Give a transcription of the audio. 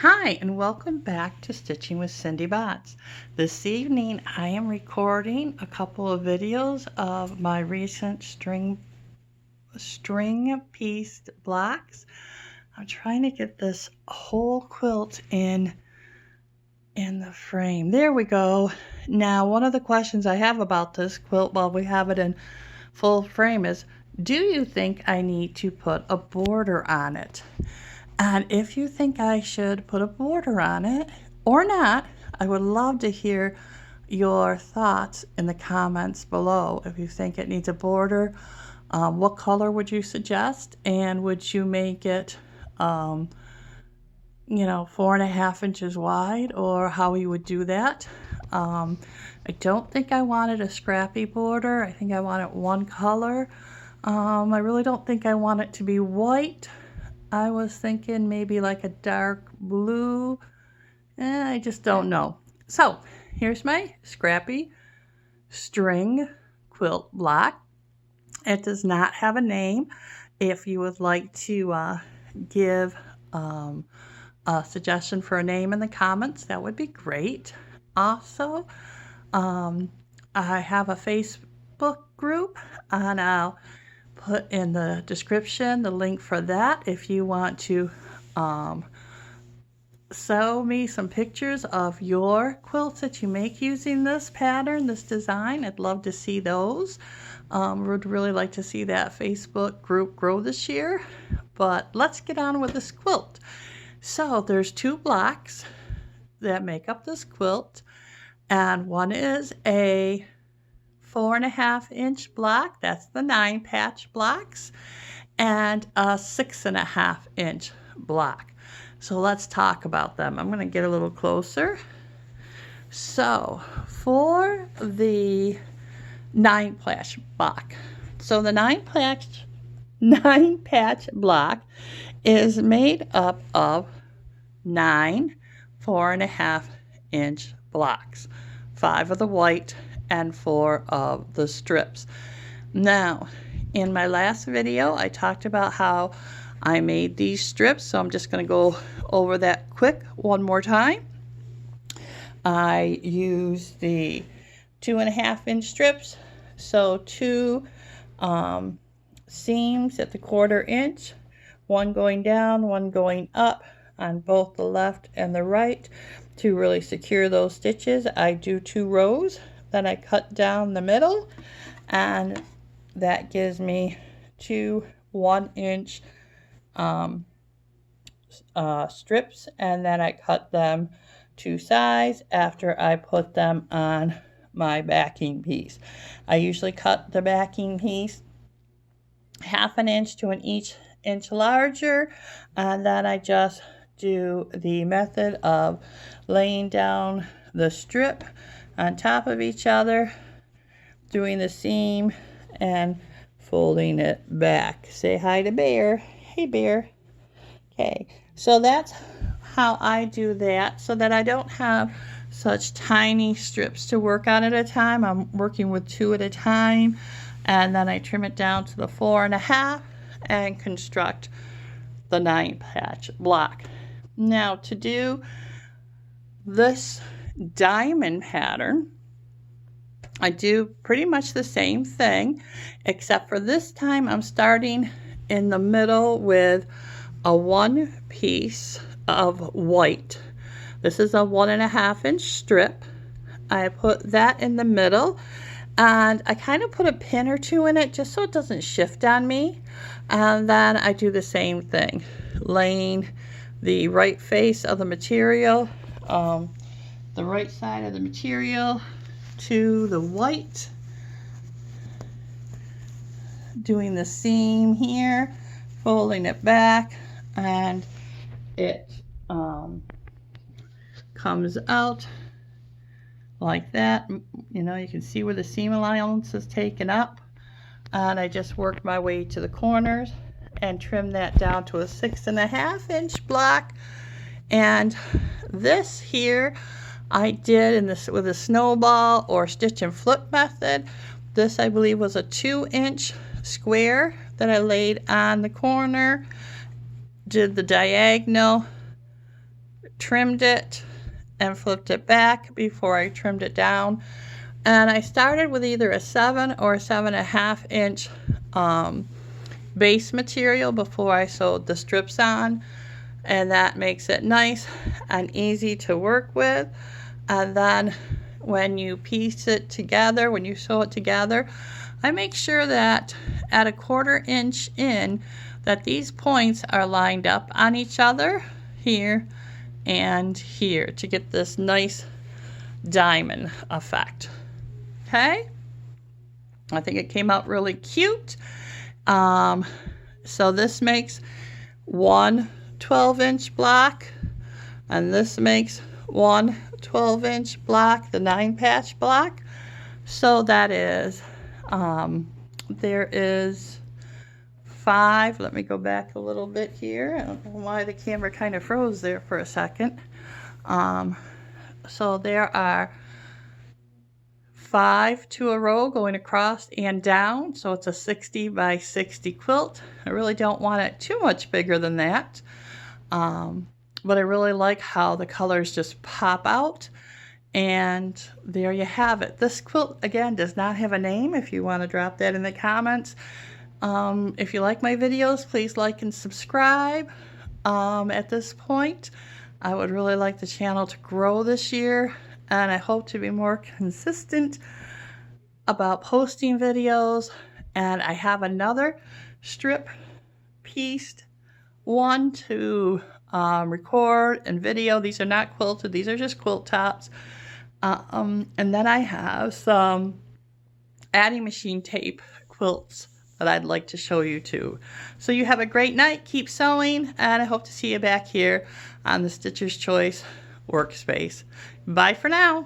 Hi, and welcome back to Stitching with Cindy Botts. This evening I am recording a couple of videos of my recent string pieced blocks. I'm trying to get this whole quilt in the frame. There we go. Now, one of the questions I have about this quilt while we have it in full frame is, do you think I need to put a border on it? And if you think I should put a border on it or not, I would love to hear your thoughts in the comments below. If you think it needs a border, what color would you suggest? And would you make it, 4.5 inches wide, or how you would do that? I don't think I wanted a scrappy border. I think I want it one color. I really don't think I want it to be white. I was thinking maybe like a dark blue. I just don't know. So here's my scrappy string quilt block. It does not have a name. If you would like to give a suggestion for a name in the comments, that would be great. Also, I have a Facebook group, and I'll put in the description the link for that if you want to show me some pictures of your quilts that you make using this pattern, this design. I'd love to see those. Would really like to see that Facebook group grow this year. But let's get on with this quilt. So there's two blocks that make up this quilt, and one is a 4.5 inch block, that's the 9 patch blocks, and a 6.5 inch block. So let's talk about them. I'm going to get a little closer. So for the 9 patch block, so the 9 patch block is made up of 9 4.5 inch blocks, 5 of the white and 4 of the strips. Now, in my last video, I talked about how I made these strips, so I'm just going to go over that quick one more time. I used the 2.5 inch strips, so 2 seams at the 1/4 inch, one going down, one going up on both the left and the right to really secure those stitches. I do 2 rows. Then I cut down the middle, and that gives me 2 1-inch strips, and then I cut them to size after I put them on my backing piece. I usually cut the backing piece 1/2 inch to an inch larger, and then I just do the method of laying down the strip on top of each other, doing the seam, and folding it back. Say hi to Bear. Hey, Bear. Okay, so that's how I do that, so that I don't have such tiny strips to work on at a time. I'm working with 2 at a time, and then I trim it down to the 4.5 and construct the 9 patch block. Now, to do this diamond pattern, I do pretty much the same thing, except for this time I'm starting in the middle with a 1 piece of white. This is a 1.5 inch strip. I put that in the middle, and I kind of put a pin or 2 in it just so it doesn't shift on me. And then I do the same thing, laying the right face of the material, the right side of the material to the white, doing the seam here, folding it back, and it comes out like that. You know, you can see where the seam allowance is taken up, and I just work my way to the corners and trim that down to a 6.5 inch block. And this here I did in this with a snowball or stitch and flip method. This, I believe, was a 2-inch square that I laid on the corner, did the diagonal trimmed it and flipped it back before I trimmed it down. And I started with either a 7 or a 7.5 inch base material before I sewed the strips on, and that makes it nice and easy to work with. And then when you piece it together, when you sew it together, I make sure that at a 1/4 inch in that these points are lined up on each other here and here to get this nice diamond effect. Okay, I think it came out really cute. So this makes one 12-inch block, and this makes one 12-inch block, the 9-patch block. So that is, there is 5. Let me go back a little bit here. I don't know why the camera kind of froze there for a second. So there are 5 to a row going across and down, so it's a 60 by 60 quilt. I really don't want it too much bigger than that, but I really like how the colors just pop out. And there you have it. This quilt, again, does not have a name. If you want to drop that in the comments. If you like my videos, please like and subscribe. At this point, I would really like the channel to grow this year, and I hope to be more consistent about posting videos. And I have another strip pieced one to record and video. These are not quilted, these are just quilt tops. And then I have some adding machine tape quilts that I'd like to show you too. So you have a great night, keep sewing, and I hope to see you back here on the Stitcher's Choice workspace. Bye for now.